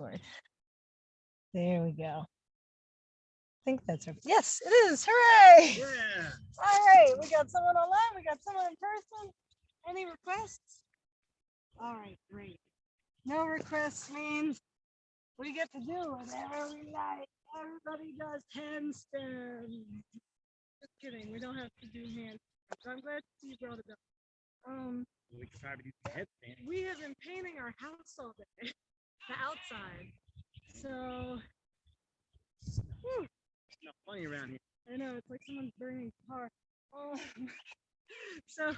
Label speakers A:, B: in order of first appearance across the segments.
A: dashboard. There we go. I think that's her. Yes, it is. Hooray!
B: Yeah.
A: All right, we got someone online. We got someone in person. Any requests? All right, great. No requests means we get to do whatever we like. Everybody does handstands. Just kidding. We don't have to do handstands. I'm glad you brought it up.
B: We can try to do the headstand.
A: We have been painting our house all day, the outside. So, whew,
B: It's not funny around here.
A: I know it's like someone's burning a car. So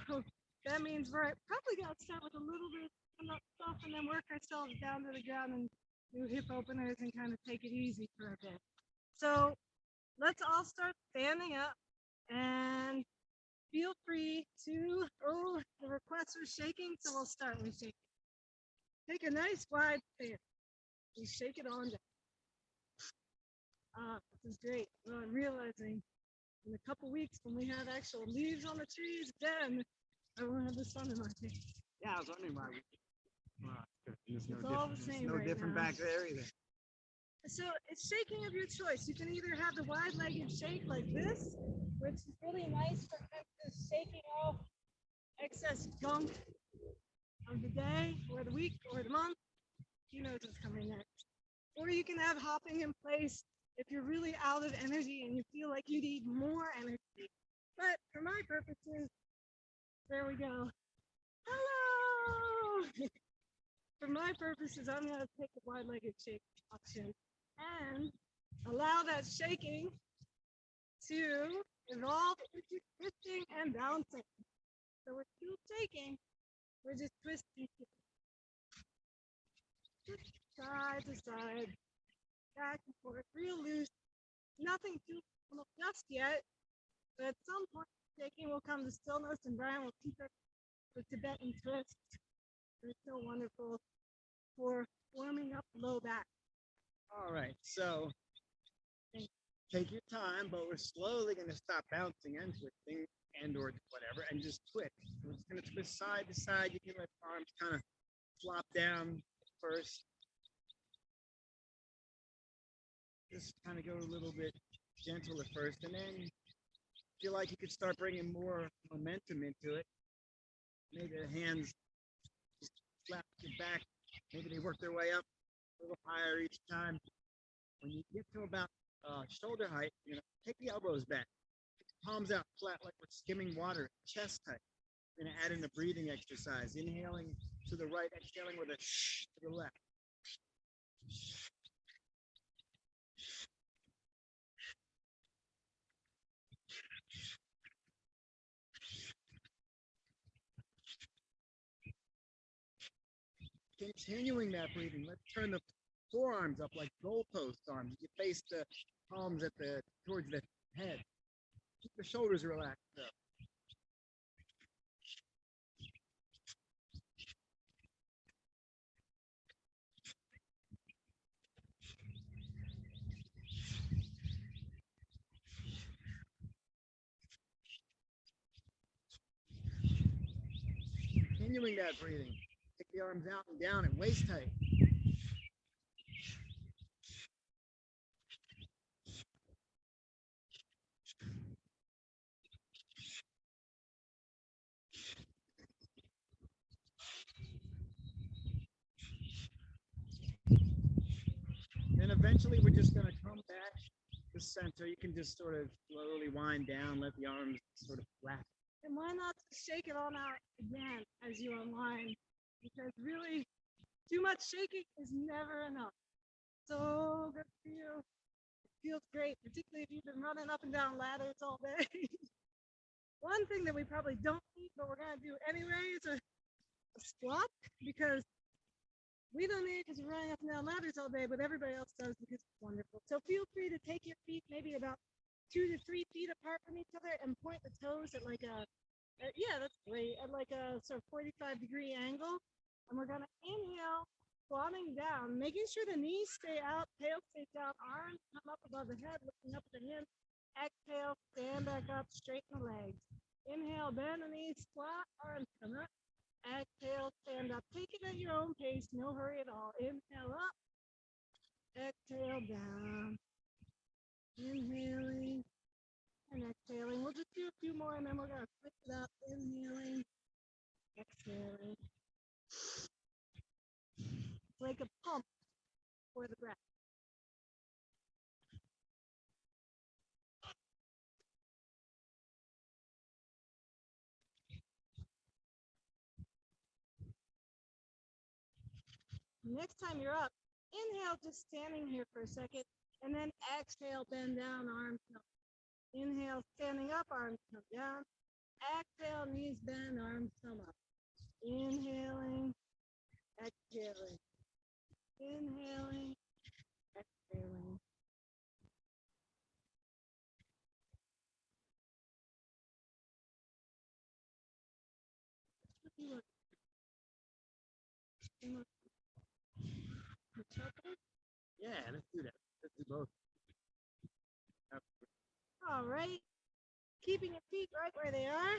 A: that means we're probably gonna start with a little bit of stuff and then work ourselves down to the ground and do hip openers and kind of take it easy for a bit. So let's all start standing up and feel free to, the requests are shaking, so we'll start with shaking. Take a nice wide stance. We shake it on down. This is great. Well, I'm realizing in a couple weeks when we have actual leaves on the trees, then I won't have the sun in my face.
B: Yeah, I was wondering why. It's
A: all the same
B: no
A: right
B: different
A: now.
B: back there either.
A: So it's shaking of your choice. You can either have the wide-legged shake like this, which is really nice for just shaking off excess gunk of the day or the week or the month. Who knows what's coming next. Or you can have hopping in place if you're really out of energy and you feel like you need more energy. But for my purposes, there we go. Hello! For my purposes, I'm going to take the wide-legged shake option and allow that shaking to evolve into twisting and bouncing. So we're still shaking, we're just twisting. Side to side, back and forth, real loose. Nothing too formal just yet, but at some point, shaking will come to stillness, and Brian will teach us the Tibetan twist. It's so wonderful for warming up the low back.
B: All right, so take your time, but we're slowly going to stop bouncing and twisting and or whatever and just twist. We're just going to twist side to side. You can let arms kind of flop down first. Just kind of go a little bit gentle at first, and then feel like you could start bringing more momentum into it. Maybe the hands just flap your back. Maybe they work their way up a little higher each time. When you get to about shoulder height, take the elbows back, palms out flat like we're skimming water, chest tight. We're gonna add in a breathing exercise, inhaling to the right, exhaling with a shh to the left. Continuing that breathing, let's turn the forearms up like goalpost arms. You face the palms towards the head. Keep the shoulders relaxed though. Continuing that breathing. Take the arms out and down at waist height. Then eventually we're just going to come back to center. You can just sort of slowly wind down, let the arms sort of flat.
A: And why not shake it on out again as you unwind? Because really, too much shaking is never enough. So good for you. It feels great, particularly if you've been running up and down ladders all day. One thing that we probably don't need, but we're going to do anyway, is a squat, because we don't need it because we're running up and down ladders all day, but everybody else does because it's wonderful. So feel free to take your feet maybe about 2 to 3 feet apart from each other and point the toes at like that's great, at like a sort of 45-degree angle. And we're going to inhale, squatting down, making sure the knees stay out, tail stays down, arms come up above the head, looking up at the hands. Exhale, stand back up, straighten the legs. Inhale, bend the knees, squat, arms come up. Exhale, stand up. Take it at your own pace, no hurry at all. Inhale up, down. Inhaling and exhaling. We'll just do a few more and then we're going to switch it up. Inhaling, exhaling. It's like a pump for the breath. Next time you're up, inhale, just standing here for a second, and then exhale, bend down, arms come. Inhale, standing up, arms come down. Exhale, knees bend, arms come up. Inhaling, exhaling. Inhaling, exhaling.
B: Yeah, let's do that. Let's do both.
A: All right. Keeping your feet right where they are.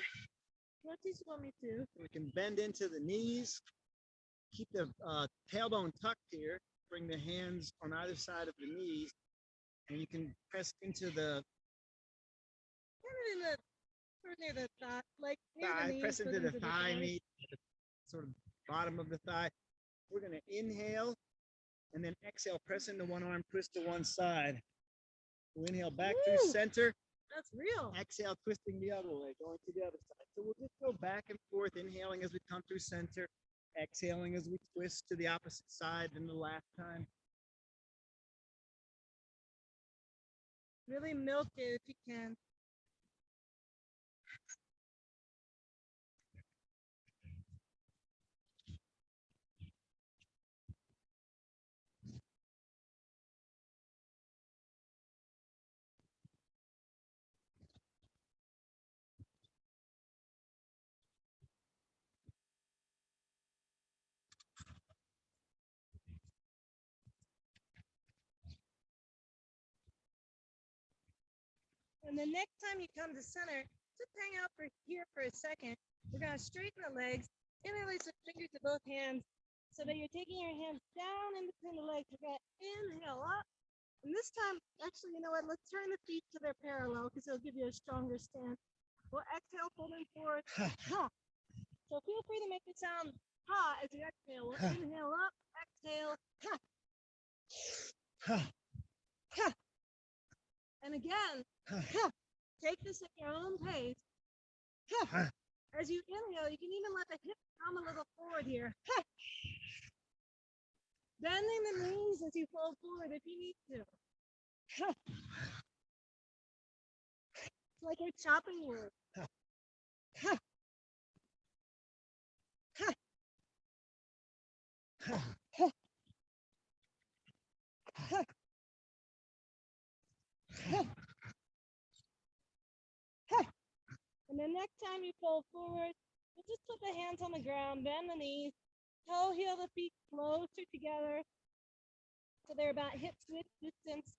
A: What do you want me to?
B: We can bend into the knees. Keep the tailbone tucked here. Bring the hands on either side of the knees. And you can press into the
A: Kind of in the, sort of near the thigh, like near
B: thigh.
A: the knees.
B: Press into the thigh
A: thighs.
B: meat, the sort of bottom of the thigh. We're going to inhale and then exhale. Press into one arm, twist to one side. We'll inhale back through center.
A: That's real.
B: Exhale, twisting the other way, going to the other side. So we'll just go back and forth, inhaling as we come through center, exhaling as we twist to the opposite side in the last time.
A: Really milk it if you can. And the next time you come to center, just hang out here for a second. We're going to straighten the legs, interlace the fingers of both hands so that you're taking your hands down in between the legs. We're going to inhale up. And this time, actually, you know what? Let's turn the feet so they're parallel because it'll give you a stronger stance. We'll exhale, folding forward. So feel free to make the sound ha as you exhale. We'll inhale up, exhale, and again, take this at your own pace. As you inhale, you can even let the hips come a little forward here. Bending the knees as you fold forward if you need to. It's like you're chopping wood. And the next time you fold forward, you just put the hands on the ground, bend the knees, toe heel the feet closer together so they're about hip width distance.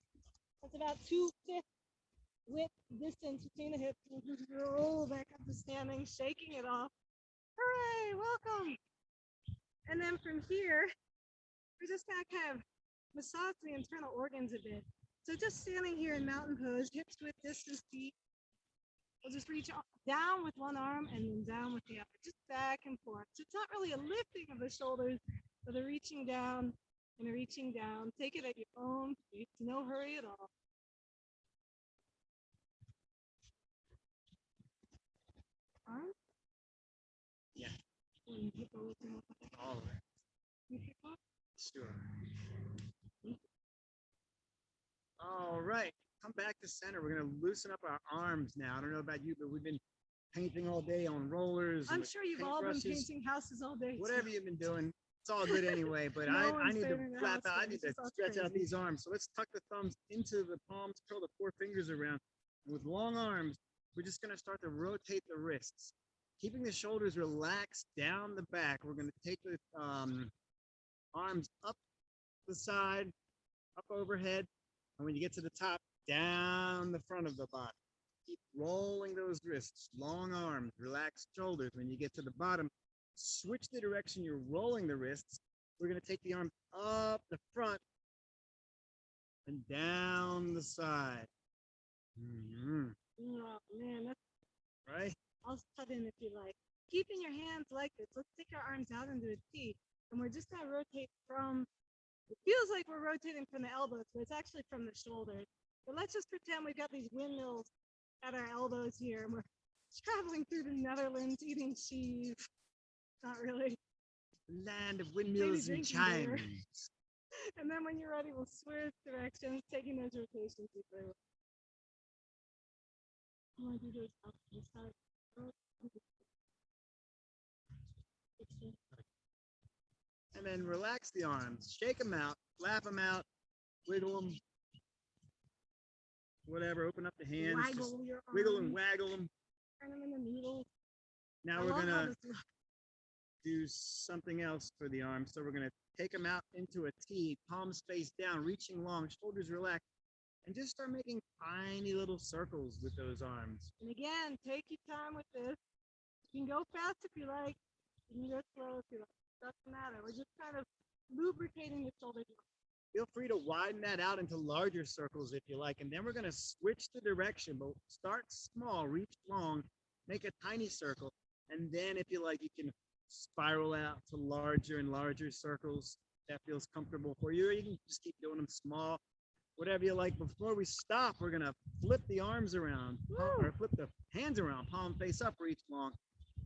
A: That's about 2/5 width distance between the hips. And just roll back up to standing, shaking it off. Hooray, welcome. And then from here, we're just gonna kind of massage the internal organs a bit. So just standing here in mountain pose, hips width distance feet. We'll just reach down with one arm and then down with the other, just back and forth. So it's not really a lifting of the shoulders, but a reaching down and a reaching down. Take it at your own pace, no hurry at all. Arms?
B: Yeah.
A: All
B: All of it. Sure. All right. Come back to center. We're going to loosen up our arms now. I don't know about you, but we've been painting all day on rollers.
A: I'm sure you've all been
B: paintbrushes.
A: painting houses all day.
B: Whatever you've been doing, it's all good anyway. But
A: No
B: I
A: one's
B: need to
A: painting the
B: flap
A: house,
B: out. I
A: but
B: need
A: it's
B: to
A: just all
B: stretch out
A: crazy.
B: these arms. So let's tuck the thumbs into the palms, curl the four fingers around. And with long arms, we're just going to start to rotate the wrists, keeping the shoulders relaxed down the back. We're going to take the arms up the side, up overhead. And when you get to the top, down the front of the body. Keep rolling those wrists, long arms, relaxed shoulders. When you get to the bottom, switch the direction you're rolling the wrists. We're going to take the arms up the front and down the side. Mhm.
A: Oh man, that's
B: Right?
A: I'll cut in if you like. Keeping your hands like this. Let's take our arms out into a T, and we're just gonna rotate from. It feels like we're rotating from the elbows, but it's actually from the shoulders. But let's just pretend we've got these windmills at our elbows here, and we're traveling through the Netherlands eating cheese. Not really.
B: Land of
A: Maybe
B: windmills and
A: drinking beer.
B: chimes.
A: And then when you're ready, we'll switch directions, taking those rotations deeper. I want to do this off to the side. Oh,
B: And then relax the arms. Shake them out. Flap them out. Wiggle them. Whatever. Open up the hands. Just
A: waggle your arms.
B: wiggle and waggle them.
A: Turn them in the noodle.
B: Now
A: I
B: we're
A: love how
B: gonna
A: this looks.
B: do something else for the arms. So we're gonna take them out into a T, palms face down, reaching long, shoulders relaxed, and just start making tiny little circles with those arms.
A: And again, take your time with this. You can go fast if you like. You can go slow if you like. Doesn't matter. We're just kind of lubricating the shoulder joint.
B: Feel free to widen that out into larger circles if you like. And then we're gonna switch the direction, but start small, reach long, make a tiny circle. And then if you like, you can spiral out to larger and larger circles. That feels comfortable for you. Or you can just keep doing them small, whatever you like. Before we stop, we're gonna flip the arms around, or flip the hands around, palm face up, reach long.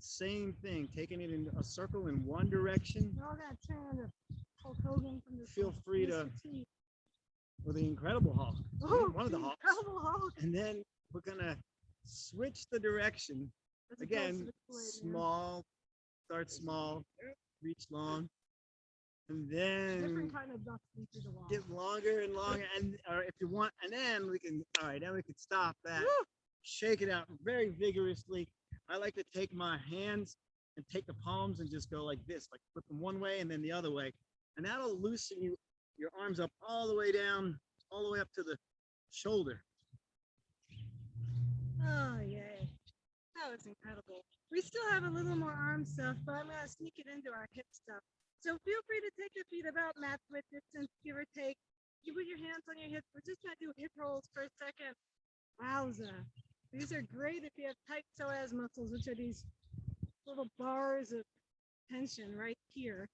B: Same thing, taking it in a circle in one direction.
A: We're all gonna turn into Hulk Hogan from this.
B: Feel free to,
A: Mr. T.
B: or the Incredible Hulk,
A: Oh,
B: one of the Hulks.
A: Incredible Hulk.
B: And then we're gonna switch the direction.
A: That's a close
B: Again,
A: to the plate, man.
B: small, start small, reach long, and then
A: Different kind of dusting through the wall.
B: get longer and longer. And or if you want, and then we can, all right, then we can stop that.
A: Woo!
B: Shake it out very vigorously. I like to take my hands and take the palms and just go like this, like flip them one way and then the other way. And that'll loosen your arms up all the way down, all the way up to the shoulder.
A: Oh, yay. That was incredible. We still have a little more arm stuff, but I'm going to sneak it into our hip stuff. So feel free to take your feet about mat width distance, give or take. You put your hands on your hips. We're just going to do hip rolls for a second. Wowza. These are great if you have tight psoas muscles, which are these little bars of tension right here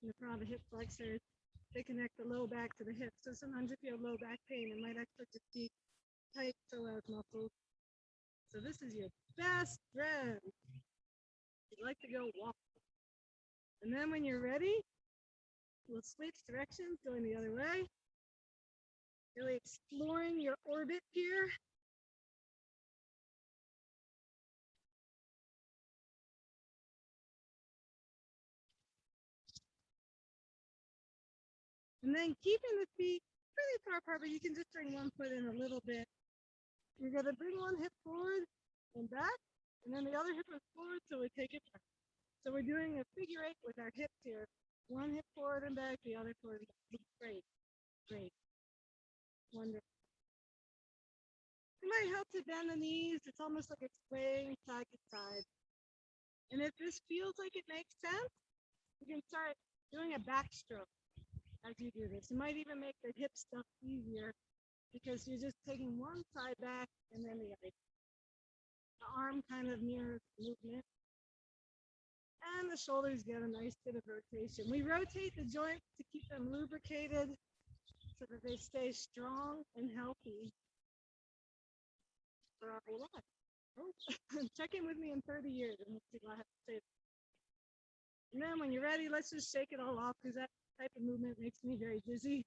A: in the front of the hip flexors. They connect the low back to the hip. So sometimes if you have low back pain, it might actually just be tight psoas muscles. So this is your best friend. You'd like to go walk. And then when you're ready, we'll switch directions, going the other way. Really exploring your orbit here. And then keeping the feet really far apart, but you can just bring one foot in a little bit. You're going to bring one hip forward and back, and then the other hip is forward, so we take it back. So we're doing a figure eight with our hips here. One hip forward and back, the other forward and back. Great, great, wonderful. It might help to bend the knees. It's almost like it's swaying side to side. And if this feels like it makes sense, you can start doing a backstroke as you do this. It might even make the hip stuff easier because you're just taking one side back and then the other. The arm kind of mirrors the movement. And the shoulders get a nice bit of rotation. We rotate the joints to keep them lubricated so that they stay strong and healthy for our whole life. Oh, check in with me in 30 years and we'll see what I have to say. And then when you're ready, let's just shake it all off because that type of movement makes me very dizzy.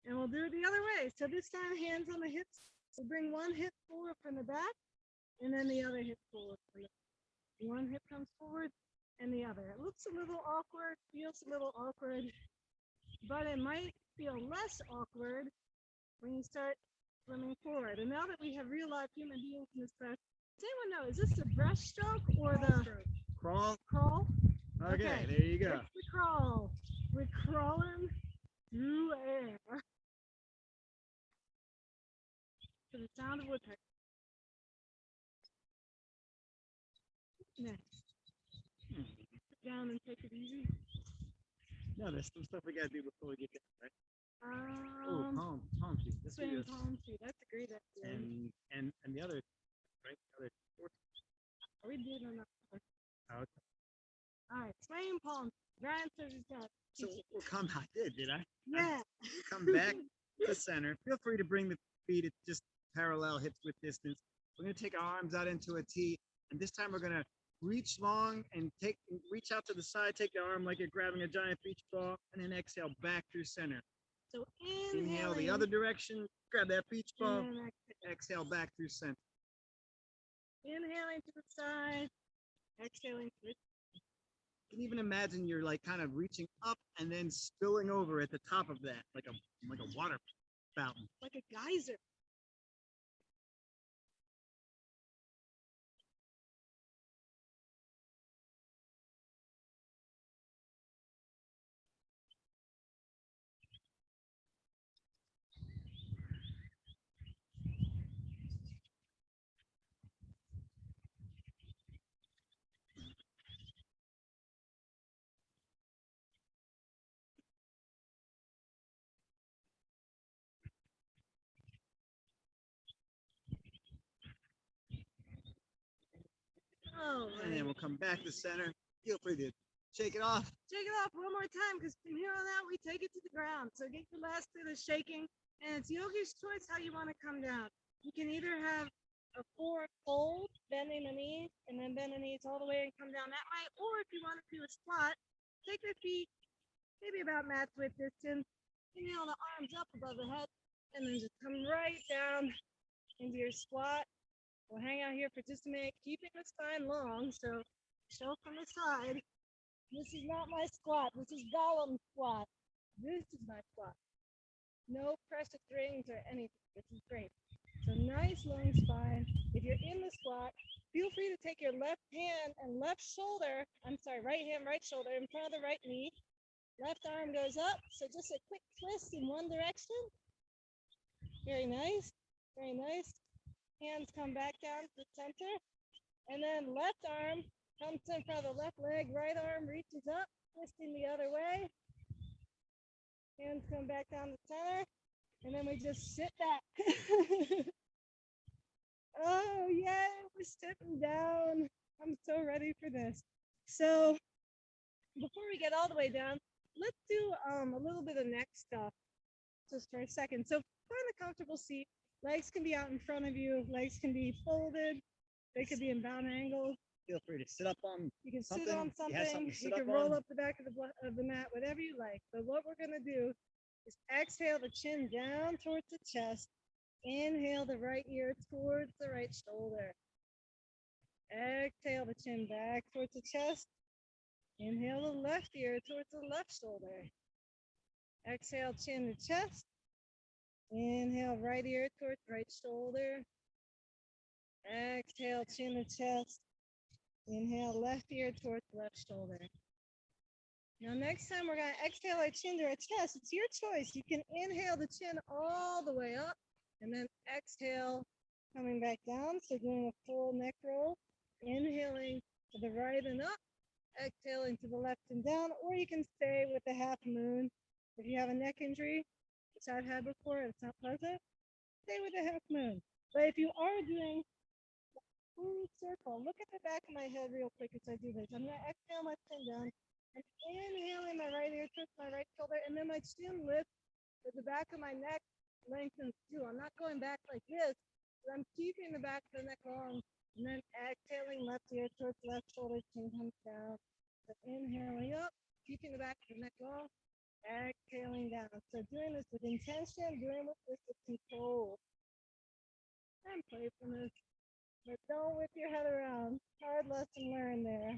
A: And we'll do it the other way. So this time, hands on the hips. We'll bring one hip forward from the back and then the other hip forward from the back. One hip comes forward and the other. It looks a little awkward, feels a little awkward, but it might feel less awkward when you start swimming forward. And now that we have real live human beings in this class, does anyone know, is this the breaststroke or the
B: Crawl.
A: crawl?
B: Okay, there you go.
A: It's the crawl. We're crawling through air. To the sound of woodpecker. Next. Sit down and take it easy.
B: No, there's some stuff we gotta do before we get there, right? Oh, palm Just do
A: Swing
B: this.
A: palm tree. That's a great idea.
B: And the other, right? The other fourth.
A: Are we doing enough?
B: Out.
A: All right, swing palm. Brian says he's got.
B: So we'll come. I did I?
A: Yeah.
B: Come back to center. Feel free to bring the feet at just parallel, hips width distance. We're gonna take our arms out into a T, and this time we're gonna reach long and reach out to the side. Take your arm like you're grabbing a giant beach ball, and then exhale back through center.
A: So
B: Inhale the other direction. Grab that beach ball.
A: and
B: Exhale back through center.
A: inhaling to the side. Exhaling to the
B: You can even imagine you're like kind of reaching up and then spilling over at the top of that, like a water fountain.
A: like a geyser. Oh,
B: And then we'll come back to center. Feel free to shake it off.
A: shake it off one more time because from here on out we take it to the ground. So get your last bit of shaking, and it's yogi's choice how you want to come down. You can either have a forward fold, bending the knees, and then bend the knees all the way and come down that way, or if you want to do a squat, take your feet maybe about mat width distance, inhale the arms up above the head, and then just come right down into your squat. We'll hang out here for just a minute, keeping the spine long. So show from the side. This is not my squat. This is Gollum squat. This is my squat. No precious rings or anything. This is great. So nice long spine. If you're in the squat, feel free to take your left hand and left shoulder, right hand, right shoulder in front of the right knee. Left arm goes up. So just a quick twist in one direction. Very nice. Very nice. Hands come back down to the center. And then left arm comes in front of the left leg. Right arm reaches up, twisting the other way. Hands come back down the center. And then we just sit back. Oh, yeah, we're sitting down. I'm so ready for this. So before we get all the way down, let's do a little bit of neck stuff just for a second. So find a comfortable seat. Legs can be out in front of you. Legs can be folded. They could be in bound angles.
B: Feel free to sit up on.
A: You can
B: Something.
A: sit on
B: You have
A: something.
B: something to sit
A: You can
B: up
A: roll
B: on.
A: up the back of the mat, whatever you like. But what we're going to do is exhale the chin down towards the chest. Inhale the right ear towards the right shoulder. Exhale the chin back towards the chest. Inhale the left ear towards the left shoulder. Exhale, chin to chest. Inhale, right ear towards right shoulder. Exhale, chin to chest. Inhale, left ear towards left shoulder. Now, next time we're going to exhale our chin to our chest. It's your choice. You can inhale the chin all the way up and then exhale, coming back down. So doing a full neck roll. Inhaling to the right and up. Exhaling to the left and down. Or you can stay with the half moon. If you have a neck injury, which I've had before, it's not pleasant, stay with the half moon. But if you are doing the full circle, look at the back of my head real quick as I do this. I'm going to exhale my chin down and inhaling my right ear towards my right shoulder, and then my chin lifts with the back of my neck lengthens too. I'm not going back like this, but I'm keeping the back of the neck long, and then exhaling left ear towards left shoulder, chin comes down. So inhaling up, keeping the back of the neck long. Exhaling down. So doing this with intention, doing this with control. And playfulness. But don't whip your head around. Hard lesson learned there.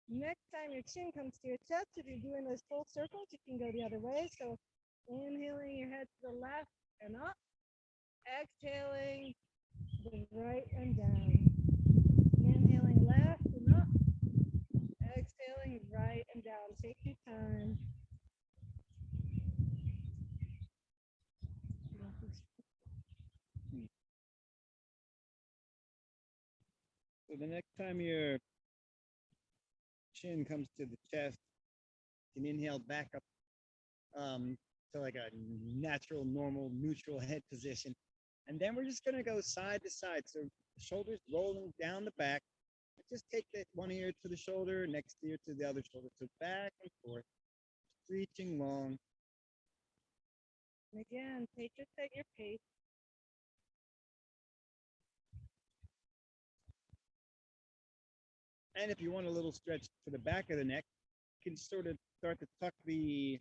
A: Next time your chin comes to your chest, if you're doing those full circles, you can go the other way. So inhaling your head to the left and up. Exhaling to the right and down. Inhaling left and up. Exhaling right and down. Take your time.
B: So the next time your chin comes to the chest, you can inhale back up to like a natural, normal, neutral head position. And then we're just gonna go side to side. So the shoulders rolling down the back. Just take that one ear to the shoulder, next ear to the other shoulder. So back and forth, reaching long.
A: And again, take it at your pace.
B: And if you want a little stretch to the back of the neck, you can sort of start to tuck the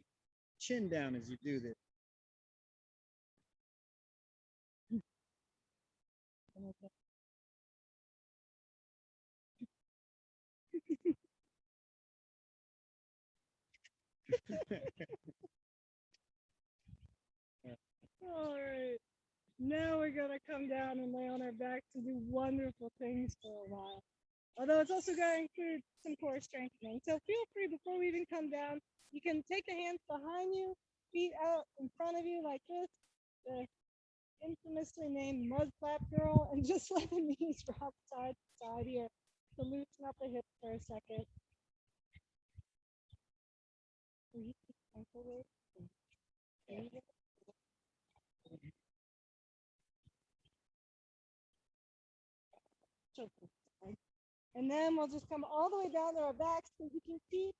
B: chin down as you do this.
A: All right. Now we're gonna come down and lay on our backs and do wonderful things for a while. Although it's also going to include some core strengthening. So feel free before we even come down, you can take the hands behind you, feet out in front of you like this, the infamously named mud flap girl, and just let the knees rock side to side here to loosen up the hips for a second. And then we'll just come all the way down to our backs so you can keep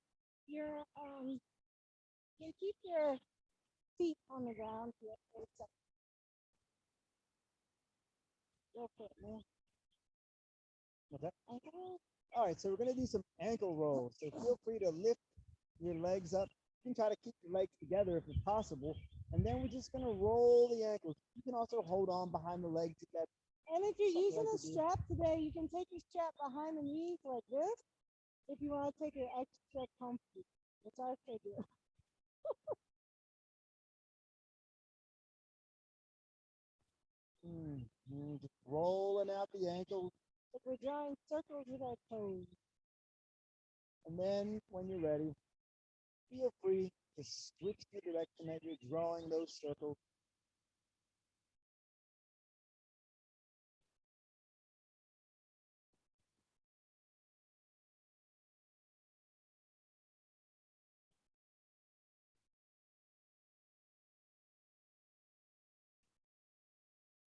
A: your feet on the ground here for a second. Go for it, man.
B: Okay.
A: Okay.
B: All right, so we're gonna do some ankle rolls. So feel free to lift your legs up. You can try to keep your legs together if it's possible. And then we're just gonna roll the ankles. You can also hold on behind the leg to get.
A: And if you're using
B: like
A: a strap today, you can take your strap behind the knees like this if you want to take it extra comfy, which I say do.
B: Just rolling out the ankles.
A: Like we're drawing circles with our toes.
B: And then when you're ready, feel free to switch the direction that you're drawing those circles.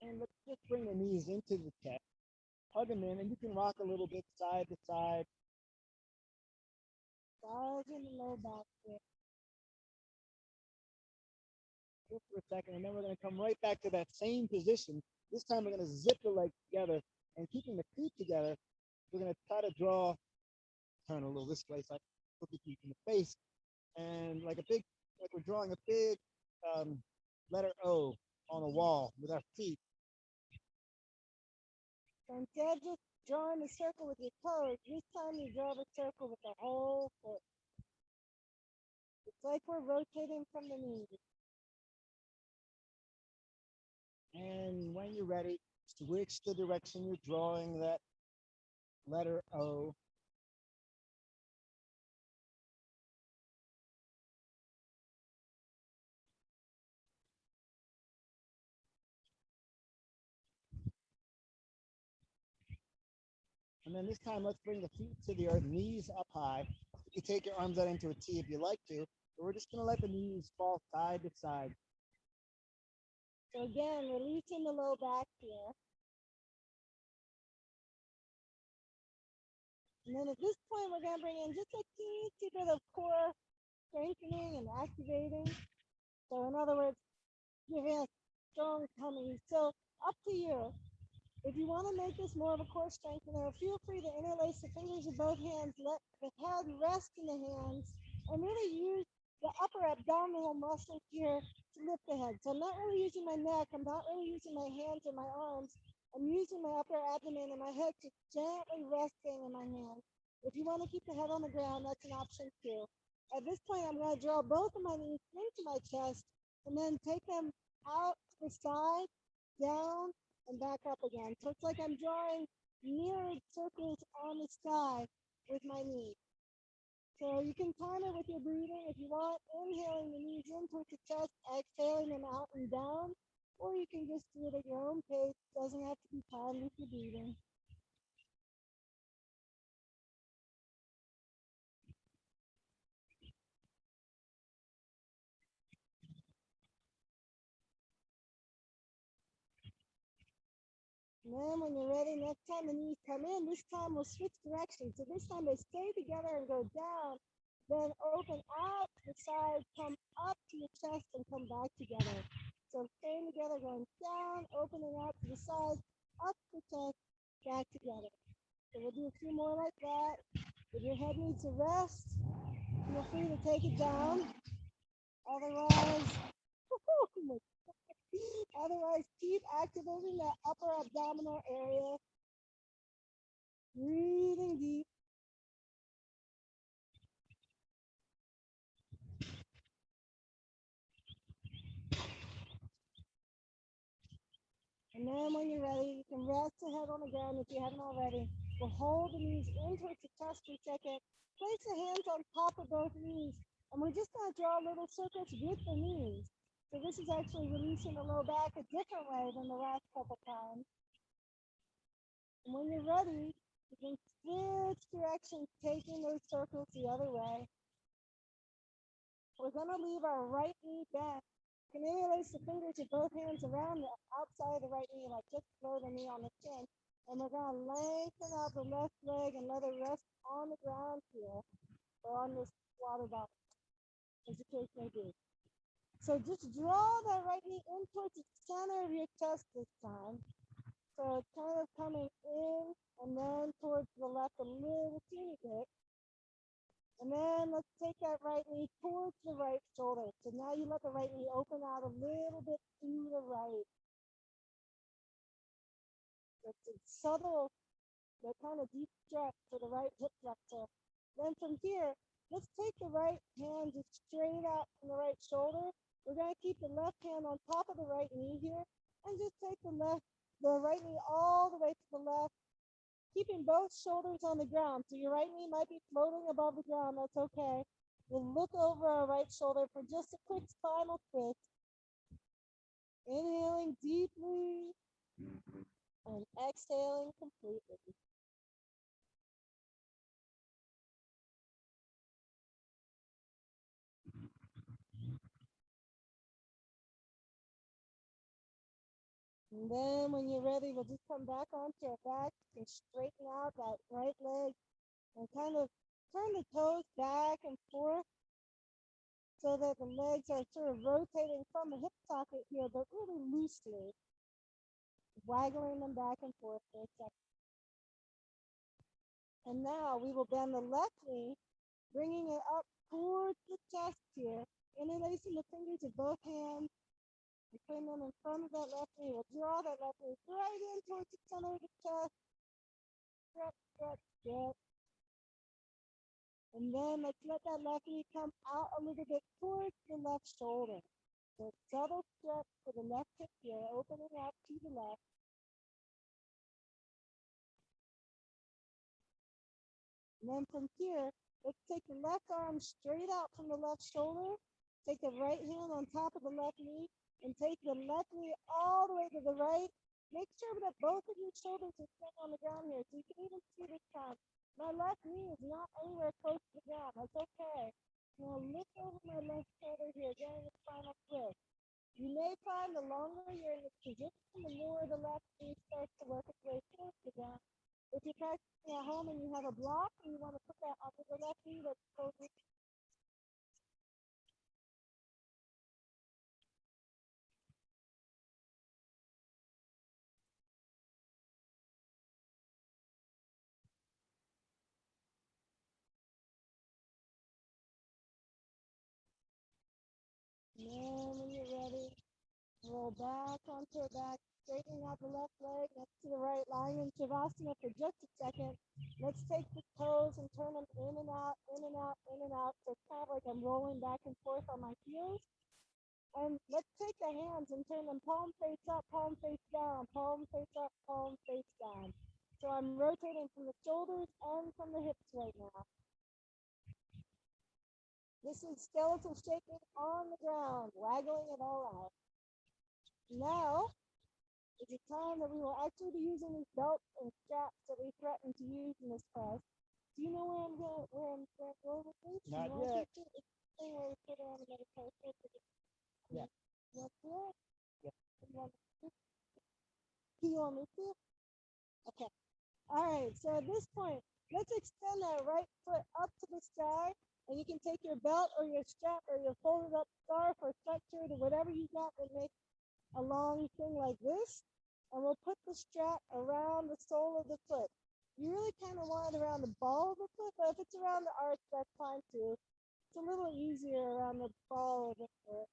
B: And let's just bring the knees into the chest. Hug them in, and you can rock a little bit side to side.
A: Sides in the low back here.
B: Just for a second, and then we're going to come right back to that same position. This time we're going to zip the legs together, and keeping the feet together, we're going to try to draw, turn a little this way so I can look at you in the face, and like we're drawing a big letter O on a wall with our feet.
A: So instead of just drawing a circle with your toes, this time you draw the circle with the whole foot. It's like we're rotating from the knees.
B: And when you're ready, switch the direction you're drawing that letter O. And then this time, let's bring the feet to the earth, knees up high. You can take your arms out into a T if you like to, but we're just going to let the knees fall side to side.
A: So again, releasing the low back here. And then at this point, we're going to bring in just a teensy bit of core strengthening and activating. So in other words, giving a strong tummy. So up to you. If you want to make this more of a core strengthener, feel free to interlace the fingers of both hands, let the head rest in the hands, and really use the upper abdominal muscles here to lift the head. So I'm not really using my neck, I'm not really using my hands or my arms, I'm using my upper abdomen and my head just gently resting in my hands. If you want to keep the head on the ground, that's an option too. At this point, I'm going to draw both of my knees into my chest and then take them out to the side, down, and back up again. So it's like I'm drawing mirrored circles on the sky with my knees. So you can time it with your breathing if you want, inhaling the knees in towards the chest, exhaling them out and down, or you can just do it at your own pace. It doesn't have to be timed with your breathing. then when you're ready, next time the knees come in, this time we'll switch directions. So this time they stay together and go down, then open out to the side, come up to your chest and come back together. So staying together, going down, opening out to the side, up to the chest, back together. So we'll do a few more like that. If your head needs a rest, feel free to take it down. Otherwise, otherwise keep activating that upper abdominal area. Breathing deep. And then when you're ready, you can rest the head on the ground if you haven't already. We'll hold the knees in towards the chest for a second. Place the hands on top of both knees. And we're just going to draw little circles with the knees. So this is actually releasing the low back a different way than the last couple times. And when you're ready, you can switch directions, taking those circles the other way. We're going to leave our right knee bent. You can interlace the fingers of both hands around the outside of the right knee, like just below the knee on the chin. And we're going to lengthen out the left leg and let it rest on the ground here, or on this water bottle, as the case may be. So just draw that right knee in towards the center of your chest this time. So it's kind of coming in and then towards the left a little teeny bit. And then let's take that right knee towards the right shoulder. So now you let the right knee open out a little bit to the right. It's a subtle, but kind of deep stretch to the right hip flexor. Then from here, let's take the right hand just straight out from the right shoulder. We're going to keep the left hand on top of the right knee here, and just take the right knee all the way to the left, keeping both shoulders on the ground. So your right knee might be floating above the ground. That's okay. We'll look over our right shoulder for just a quick spinal twist. Inhaling deeply and exhaling completely. And then when you're ready, we'll just come back onto our back and straighten out that right leg and kind of turn the toes back and forth so that the legs are sort of rotating from the hip socket here, but really loosely, waggling them back and forth for a second. And now we will bend the left knee, bringing it up towards the chest here, interlacing the fingers of both hands, and putting them in front of that left knee. We'll draw that left knee right in towards the center of the chest. Stretch, stretch, stretch. And then let's let that left knee come out a little bit towards the left shoulder. So subtle stretch for the left hip here, opening out to the left. And then from here, let's take the left arm straight out from the left shoulder. Take the right hand on top of the left knee and take the left knee all the way to the right. Make sure that both of your shoulders are set on the ground here. So you can even see this time. My left knee is not anywhere close to the ground. That's okay. Now look over my left shoulder here, getting a spinal twist. You may find the longer you're in this position, the more the left knee starts to work its way towards the ground. If you're practicing at home and you have a block and you want to put that onto the left knee, that's totally. And then when you're ready, roll back onto your back, straightening out the left leg next to the right, lying in Shavasana for just a second. Let's take the toes and turn them in and out, in and out, in and out. So it's kind of like I'm rolling back and forth on my heels. And let's take the hands and turn them palm face up, palm face down, palm face up, palm face down. So I'm rotating from the shoulders and from the hips right now. This is skeletal shaking on the ground, waggling it all out. Now is the time that we will actually be using these belts and straps that we threatened to use in this class. Do you know where I'm going with this?
B: Not yet.
A: It's the thing where we put it on the meditation.
B: Yeah.
A: You want to do it?
B: Yeah.
A: You want me to? Okay. All right. So at this point, let's extend that right foot up to the sky. And you can take your belt or your strap or your folded up scarf or sweatshirt or whatever you got that makes a long thing like this. And we'll put the strap around the sole of the foot. You really kind of want it around the ball of the foot, but if it's around the arch, that's fine too. It's a little easier around the ball of the foot,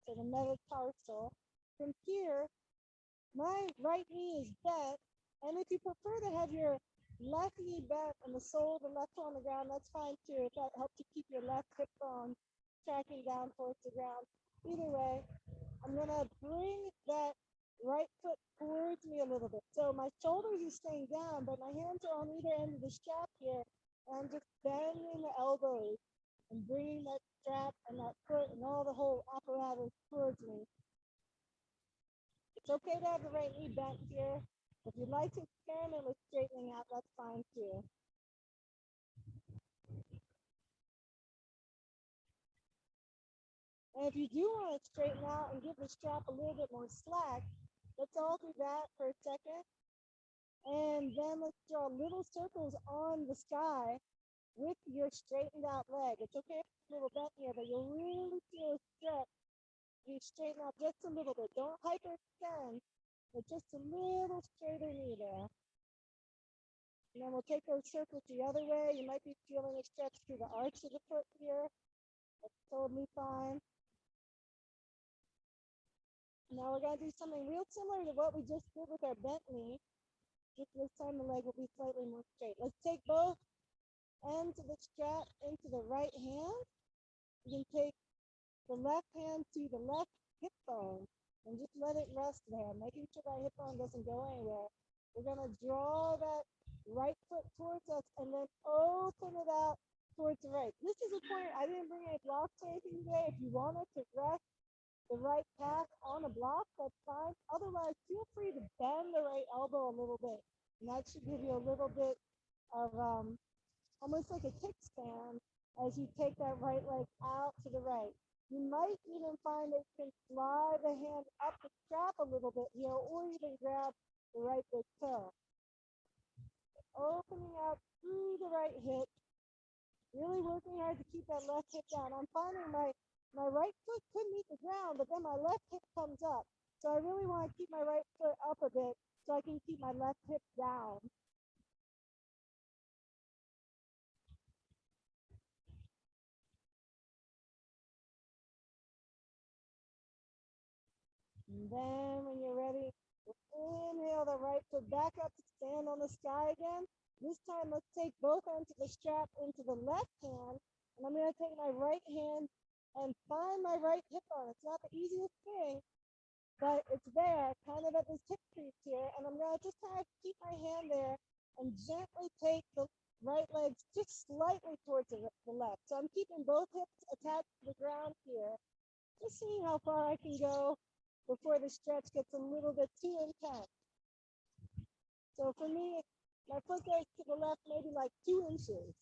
A: so the metatarsal. From here, my right knee is bent, and if you prefer to have your left knee bent and the sole of the left toe on the ground, that's fine too. If that helps you keep your left hip bone tracking down towards the ground. Either way, I'm gonna bring that right foot towards me a little bit. So my shoulders are staying down, but my hands are on either end of the strap here. And I'm just bending the elbows and bringing that strap and that foot and all the whole apparatus towards me. It's okay to have the right knee bent here. If you'd like to experiment with straightening out, that's fine too. And if you do want to straighten out and give the strap a little bit more slack, let's all do that for a second. And then let's draw little circles on the sky with your straightened out leg. It's okay if it's a little bent here, but you'll really feel a stretch. You straighten out just a little bit. Don't hyperextend, but just a little straighter knee there. And then we'll take those circles the other way. You might be feeling a stretch through the arch of the foot here. That's totally fine. Now we're going to do something real similar to what we just did with our bent knee. Just this time the leg will be slightly more straight. Let's take both ends of the strap into the right hand. You can take the left hand to the left hip bone and just let it rest there, making sure that hip bone doesn't go anywhere. We're going to draw that right foot towards us and then open it out towards the right. This is a point, I didn't bring any blocks or anything today. If you wanted to rest the right calf on a block, that's fine. Otherwise, feel free to bend the right elbow a little bit. And that should give you a little bit of almost like a kickstand as you take that right leg out to the right. You might even find that you can slide the hand up the strap a little bit here, or even grab the right big toe. Opening out through the right hip, really working hard to keep that left hip down. I'm finding my right foot could meet the ground, but then my left hip comes up. So I really want to keep my right foot up a bit so I can keep my left hip down. And then when you're ready, inhale the right foot back up to stand on the sky again. This time, let's take both ends of the strap into the left hand. And I'm going to take my right hand and find my right hip bone. It's not the easiest thing, but it's there, kind of at this hip crease here. And I'm going to just kind of keep my hand there and gently take the right legs just slightly towards the left. So I'm keeping both hips attached to the ground here, just seeing how far I can go before the stretch gets a little bit too intense. So for me, my foot goes to the left maybe like 2 inches.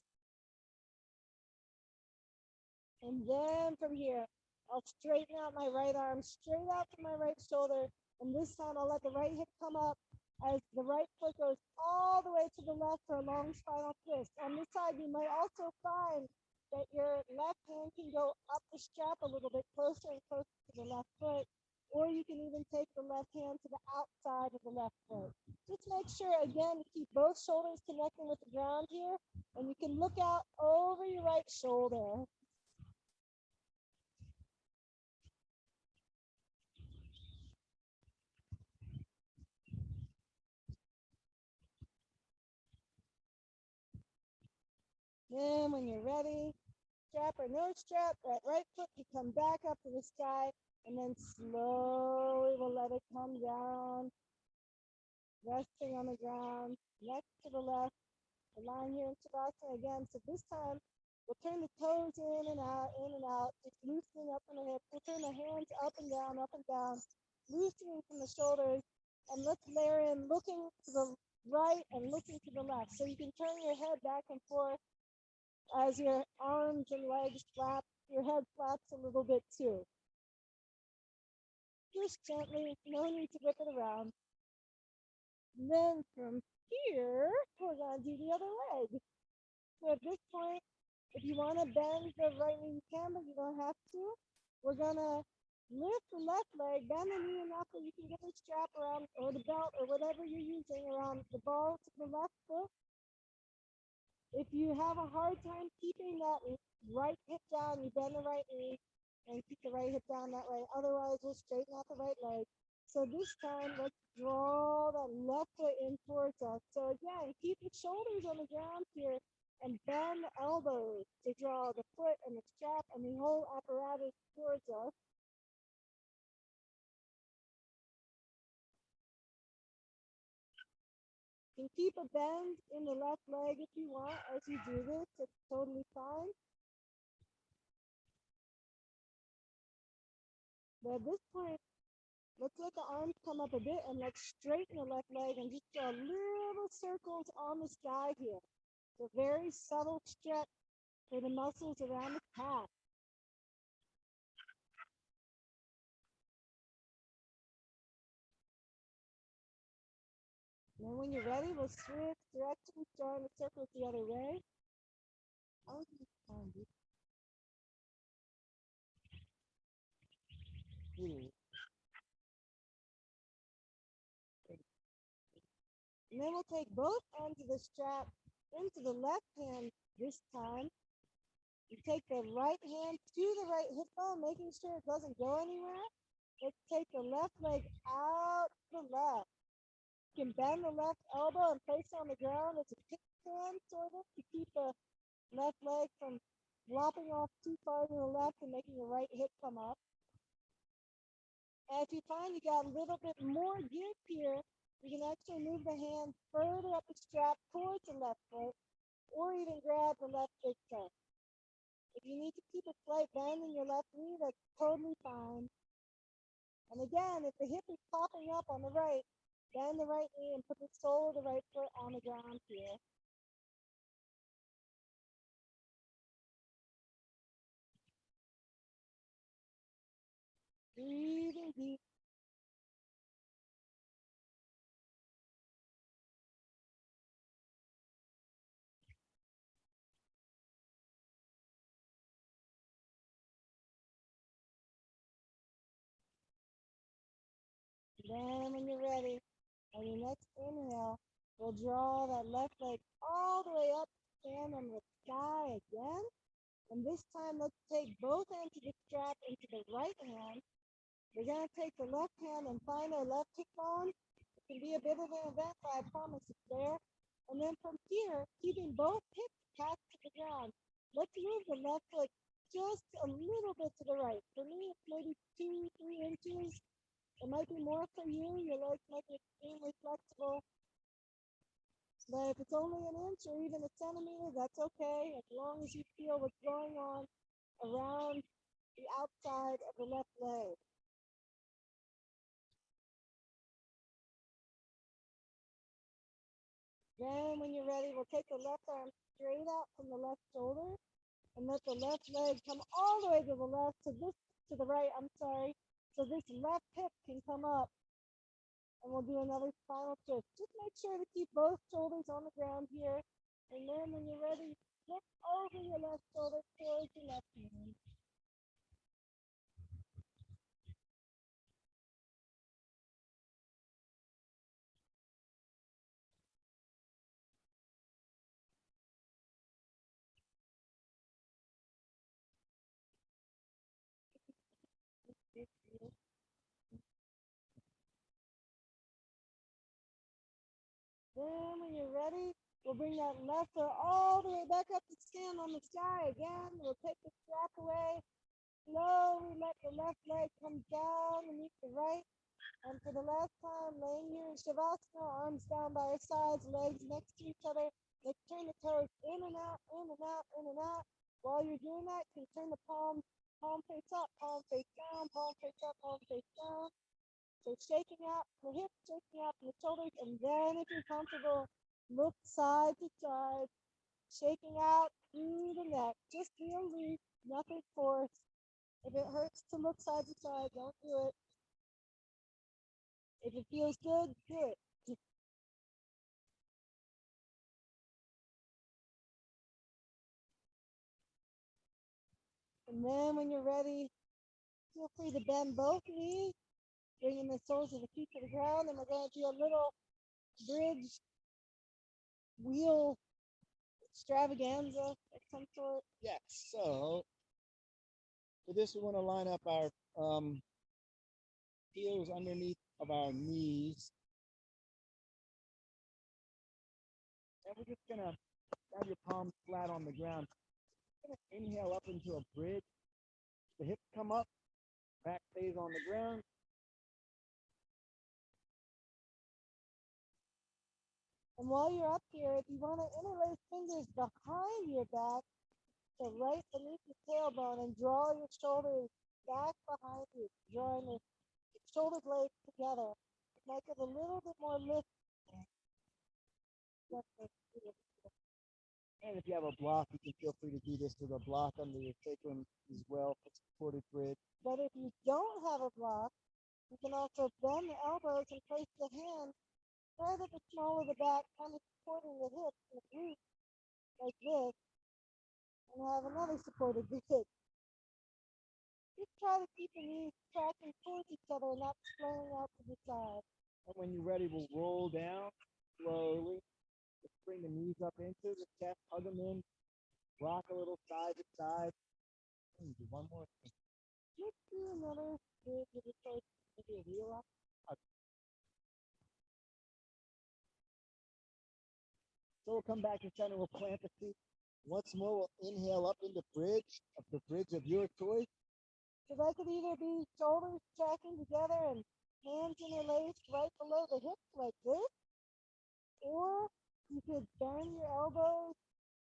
A: And then from here, I'll straighten out my right arm straight out to my right shoulder. And this time I'll let the right hip come up as the right foot goes all the way to the left for a long spinal twist. On this side, you might also find that your left hand can go up the strap a little bit closer and closer to the left foot. Or you can even take the left hand to the outside of the left foot. Just make sure, again, to keep both shoulders connecting with the ground here. And you can look out over your right shoulder. Then when you're ready, strap or no strap, that right foot can come back up to the sky, and then slowly we'll let it come down, resting on the ground, next to the left. We're lying here in Shavasana again. So this time, we'll turn the toes in and out, just loosening up from the hips. We'll turn the hands up and down, loosening from the shoulders. And let's layer in looking to the right and looking to the left. So you can turn your head back and forth as your arms and legs flap, your head flaps a little bit too. Just gently, no need to whip it around. Then from here, we're going to do the other leg. So at this point, if you want to bend the right knee, you can, but you don't have to. We're going to lift the left leg, bend the knee enough so you can get the strap around, or the belt, or whatever you're using around the ball to the left foot. If you have a hard time keeping that right hip down, you bend the right knee and keep the right hip down that way. Otherwise, we'll straighten out the right leg. So this time, let's draw that left foot in towards us. So again, keep the shoulders on the ground here and bend the elbows to draw the foot and the strap and the whole apparatus towards us. You can keep a bend in the left leg if you want as you do this. It's totally fine. But at this point, let's let the arms come up a bit and let's straighten the left leg and just draw little circles on the sky here. So very subtle stretch for the muscles around the calf. And then when you're ready, we'll switch directions, drawing the circles the other way. Oh, and then we'll take both ends of the strap into the left hand this time. You take the right hand to the right hip bone, making sure it doesn't go anywhere. Let's take the left leg out to the left. You can bend the left elbow and place it on the ground as a kickstand, sort of, to keep the left leg from flopping off too far to the left and making the right hip come up. And if you find you got a little bit more give here, you can actually move the hand further up the strap towards the left foot, or even grab the left big toe. If you need to keep a slight bend in your left knee, that's totally fine. And again, if the hip is popping up on the right, bend the right knee and put the sole of the right foot on the ground here. Breathing deep. Then when you're ready, on your next inhale, we'll draw that left leg all the way up, stand on the sky again. And this time, let's take both ends of the strap into the right hand. We're going to take the left hand and find our left hip bone. It can be a bit of an event, but I promise it's there. And then from here, keeping both hips attached to the ground, let's move the left foot just a little bit to the right. For me, it's maybe 2-3 inches. It might be more for you. Your legs might be extremely flexible. But if it's only an inch or even a centimeter, that's okay, as long as you feel what's going on around the outside of the left leg. Then when you're ready, we'll take the left arm straight out from the left shoulder and let the left leg come all the way to the left, to the right, I'm sorry. So this left hip can come up. And we'll do another final twist. Just make sure to keep both shoulders on the ground here. And then when you're ready, look over your left shoulder towards your left hand. Then when you're ready, we'll bring that left foot all the way back up to stand on the sky again. We'll take the strap away. Slowly let the left leg come down and meet the right. And for the last time, laying here in Shavasana, arms down by our sides, legs next to each other. Let's turn the toes in and out, in and out, in and out. While you're doing that, you can turn the palm face up, palm face down, palm face up, palm face down. So shaking out the hips, shaking out the shoulders, and then if you're comfortable, look side to side, shaking out through the neck. Just feel loose, nothing forced. If it hurts to look side to side, don't do it. If it feels good, do it. And then when you're ready, feel free to bend both knees, bringing the soles of the feet to the ground, and we're going to do a little bridge wheel extravaganza of some sort.
B: Yes. So for this, we want to line up our heels underneath of our knees. And we're just gonna have your palms flat on the ground. Gonna inhale up into a bridge. The hips come up, back stays on the ground.
A: And while you're up here, if you want to interlace fingers behind your back, so right beneath the tailbone, and draw your shoulders back behind you, drawing the shoulder blades together. It might give a little bit more lift.
B: And if you have a block, you can feel free to do this with a block under your sacrum as well for supported bridge.
A: But if you don't have a block, you can also bend the elbows and place the hands right at the small of the back, kind of supporting the hips and the glutes like this, and have another supported bridge. Just try to keep the knees tracking towards each other and not flowing out to the side.
B: And when you're ready, we'll roll down slowly. Just bring the knees up into the chest, hug them in, rock a little side to side. Do one more thing.
A: Just do another bridge with your toes, maybe a wheel up.
B: So we'll come back to center, we'll plant the feet. Once more, we'll inhale up into the bridge of your choice.
A: So that could either be shoulders tracking together and hands interlaced right below the hips like this, or you could bend your elbows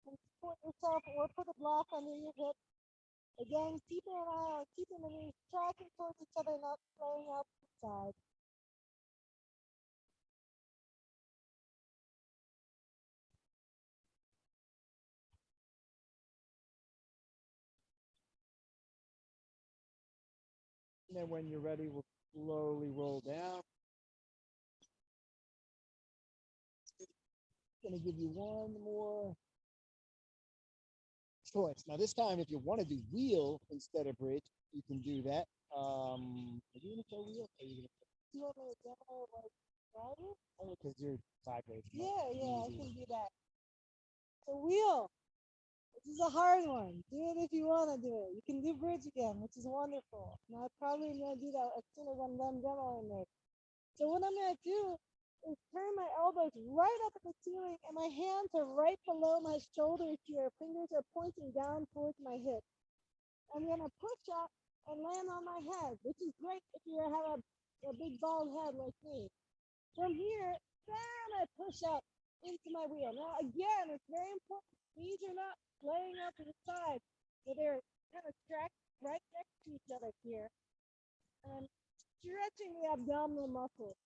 A: and support yourself, or put a block under your hips. Again, keeping an eye on keeping the knees tracking towards each other, not flowing out to the side.
B: And then when you're ready, we'll slowly roll down. Going to give you one more choice. Now this time, if you want to do wheel instead of bridge, you can do that. Are you going to play wheel? Or are you going to play?
A: Do you want me to demo like riding?
B: Only because you're sideways.
A: Yeah, I can do that. So wheel. This is a hard one. Do it if you want to do it. You can do bridge again, which is wonderful. Now I probably am going to do that as soon as I'm done demoing this. So what I'm going to do is turn my elbows right up at the ceiling, and my hands are right below my shoulders here. Fingers are pointing down towards my hips. I'm going to push up and land on my head, which is great if you have a big bald head like me. From here, then I push up into my wheel. Now again, it's very important. Knees are not laying out to the side, so they're kind of strapped right next to each other here. And stretching the abdominal muscles.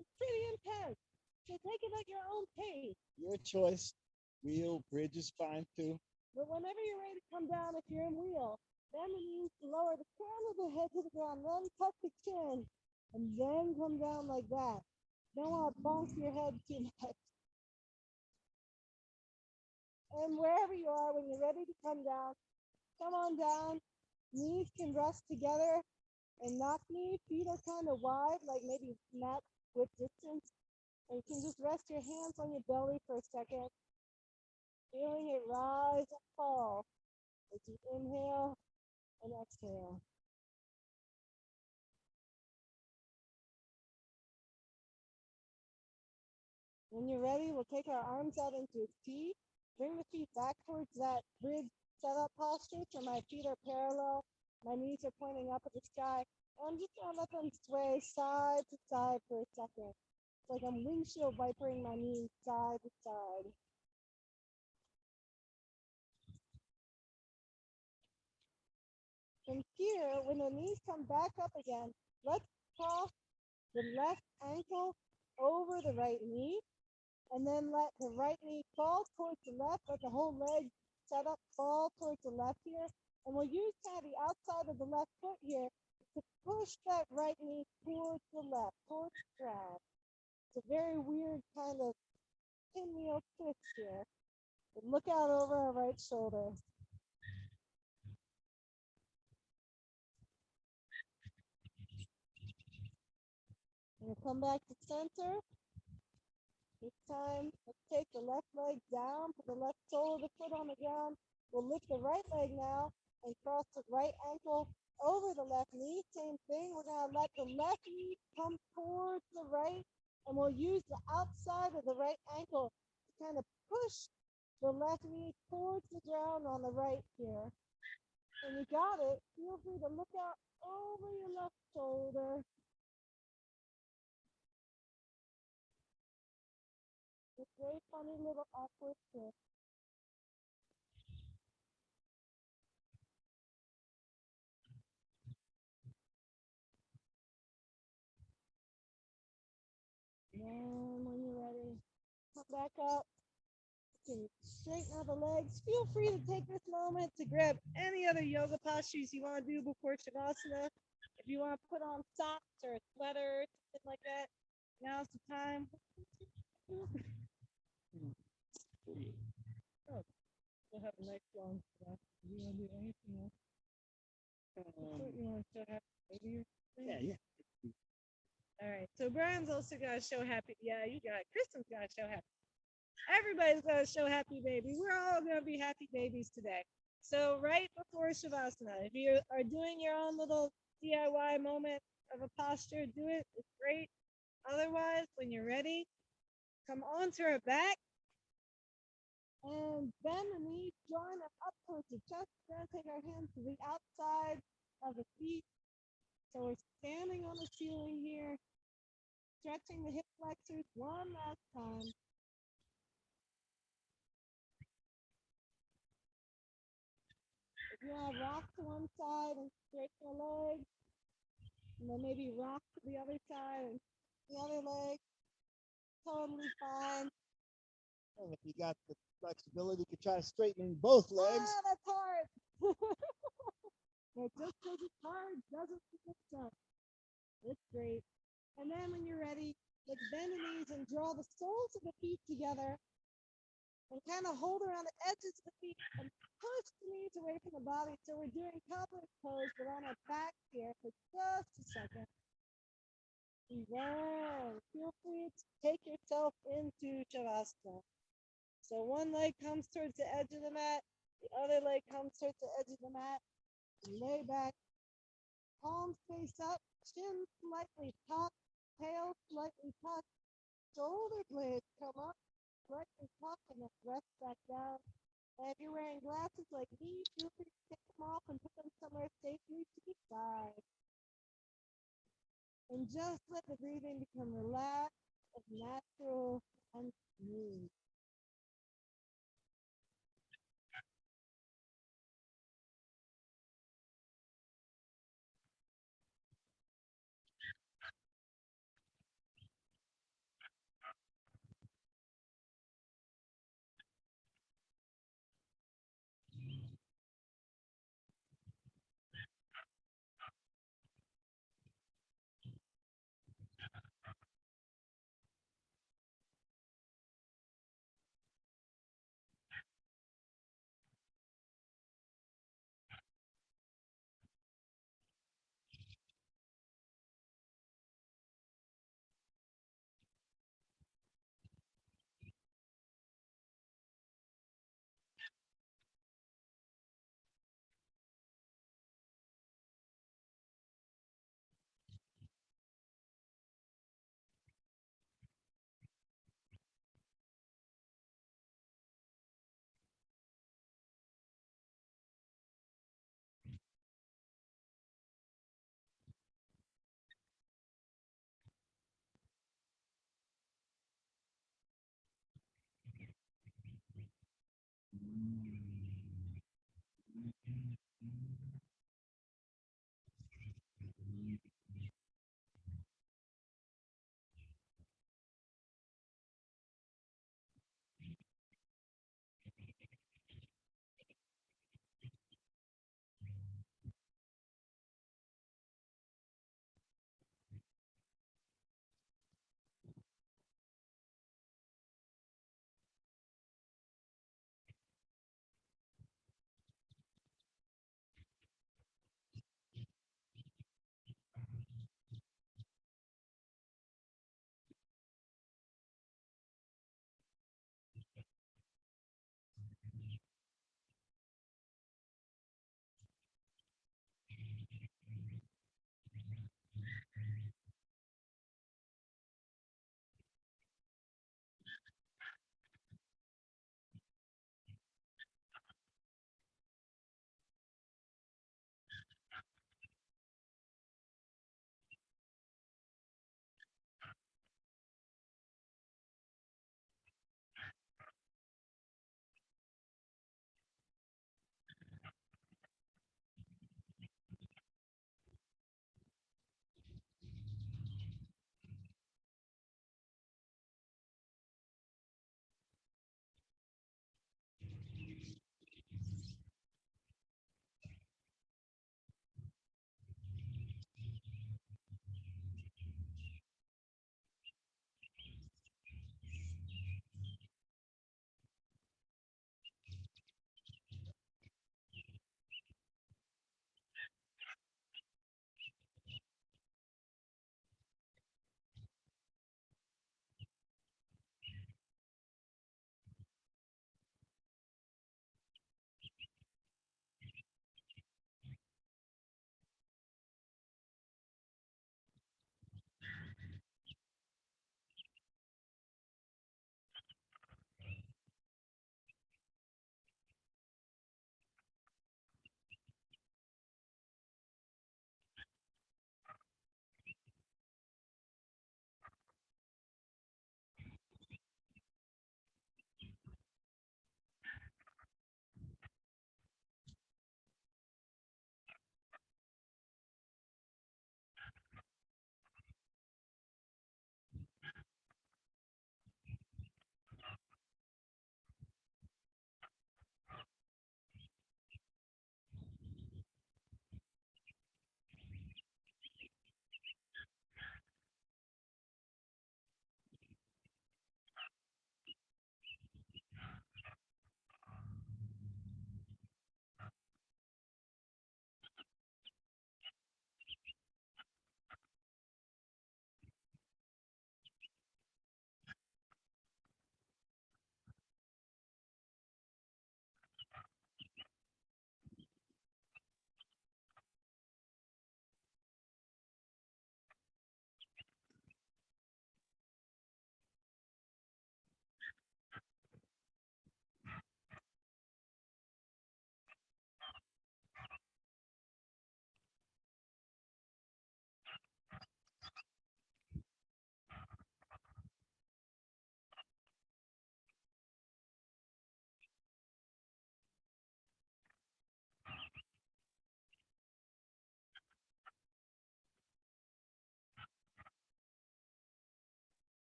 A: It's pretty intense. So take it at your own pace.
B: Your choice. Wheel, bridge is fine too.
A: But whenever you're ready to come down, if you're in wheel, bend the knees to lower the crown of the head to the ground, then tuck the chin, and then come down like that. Don't want to bonk your head too much. And wherever you are, when you're ready to come on down. Knees can rest together and knock knees. Feet are kind of wide, like maybe mat width distance. And you can just rest your hands on your belly for a second, feeling it rise and fall as you inhale and exhale. When you're ready, we'll take our arms out into a T. Bring the feet back towards that bridge setup posture so my feet are parallel. My knees are pointing up at the sky. I'm just going to let them sway side to side for a second. It's like I'm windshield vipering my knees side to side. From here, when the knees come back up again, let's cross the left ankle over the right knee, and then let the right knee fall towards the left, let the whole leg set up, fall towards the left here. And we'll use kind of the outside of the left foot here to push that right knee towards the left, towards the ground. It's a very weird kind of pinwheel twist here. But look out over our right shoulder. We'll come back to center. This time, let's take the left leg down, put the left sole of the foot on the ground. We'll lift the right leg now and cross the right ankle over the left knee. Same thing, we're gonna let the left knee come towards the right, and we'll use the outside of the right ankle to kind of push the left knee towards the ground on the right here. When you got it, feel free to look out over your left shoulder. It's a very funny little awkward twist. And when you're ready, come back up. You can straighten out the legs. Feel free to take this moment to grab any other yoga postures you want to do before Shavasana. If you want to put on socks or a sweater, something like that, now's the time. Oh, we'll have a nice long breath. Do you want to do anything else? You want to show happy baby?
B: Yeah.
A: All right. So Brian's also got to show happy. Yeah, you got it. Kristen's got to show happy. Everybody's got to show happy baby. We're all going to be happy babies today. So right before Shavasana, if you are doing your own little DIY moment of a posture, do it. It's great. Otherwise, when you're ready, come onto our back and bend the knees, join them up towards the chest. We're going to take our hands to the outside of the feet. So we're standing on the ceiling here, stretching the hip flexors one last time. If you want to rock to one side and straighten the leg, and then maybe rock to the other side and the other leg, totally fine.
B: And if you got the flexibility, you could try straightening both legs.
A: Ah, that's hard. But just because it's hard doesn't mean it's done. It's great. And then when you're ready, let's bend the knees and draw the soles of the feet together and kind of hold around the edges of the feet and push the knees away from the body. So we're doing cowboy pose, but on our back here for just a second. Wow. Feel free to take yourself into Shavasana. So one leg comes towards the edge of the mat, the other leg comes towards the edge of the mat. Lay back, palms face up, chin slightly tucked, tail slightly tucked, shoulder blades come up, slightly tucked, and then rest back down. And if you're wearing glasses like me, feel free to take them off and put them somewhere safely to the side. And just let the breathing become relaxed and natural and smooth.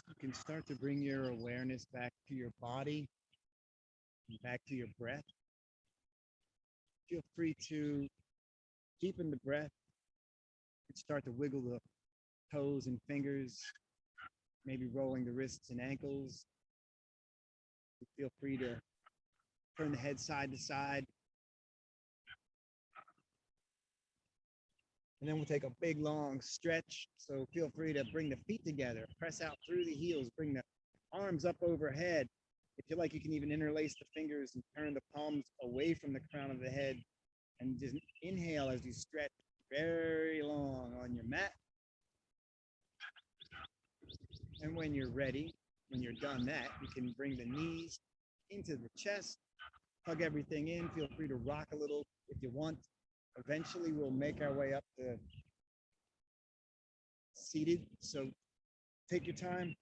B: You can start to bring your awareness back to your body and back to your breath. Feel free to deepen the breath and start to wiggle the toes and fingers, maybe rolling the wrists and ankles. Feel free to turn the head side to side. And then we'll take a big long stretch. So feel free to bring the feet together, press out through the heels, bring the arms up overhead. If you like, you can even interlace the fingers and turn the palms away from the crown of the head and just inhale as you stretch very long on your mat. And when you're ready, when you're done that, you can bring the knees into the chest, hug everything in. Feel free to rock a little if you want. Eventually, we'll make our way up to seated. So take your time.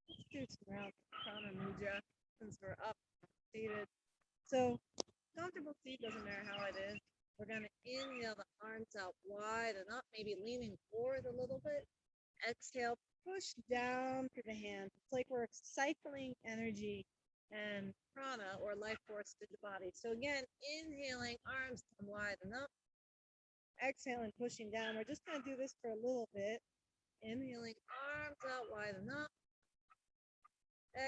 A: Let's do some rounds of prana mudra since we're up seated. So comfortable seat, doesn't matter how it is. We're going to inhale the arms out wide and up, maybe leaning forward a little bit. Exhale, push down through the hands. It's like we're cycling energy and prana or life force through the body. So again, inhaling, arms come wide and up. Exhaling, pushing down. We're just going to do this for a little bit. Inhaling, arms out wide and up.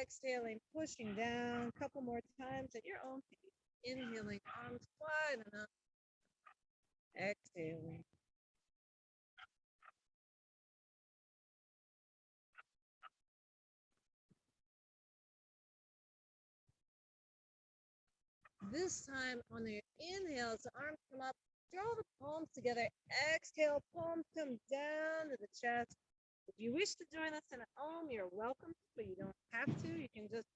A: Exhaling, pushing down. A couple more times at your own pace. Inhaling, arms wide and up. Exhaling. This time on the inhale, the arms come up, draw the palms together. Exhale, palms come down to the chest. If you wish to join us in an Om, you're welcome, but you don't have to. You can just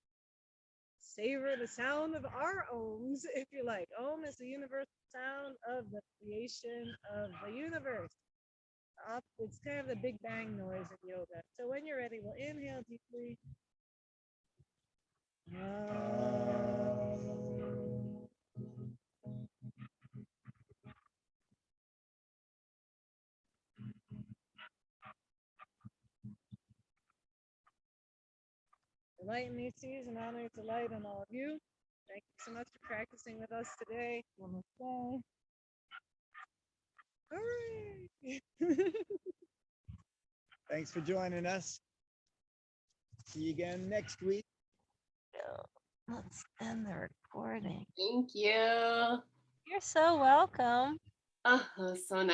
A: savor the sound of our Oms if you like. Om is the universal sound of the creation of the universe. It's kind of the Big Bang noise in yoga. So when you're ready, we'll inhale deeply. The light in these seas and honor to light on all of you. Thank you so much for practicing with us today. Namaste. Hooray!
B: Thanks for joining us. See you again next week.
A: Let's end the recording.
C: Thank you.
A: You're so welcome.
C: Oh, so nice.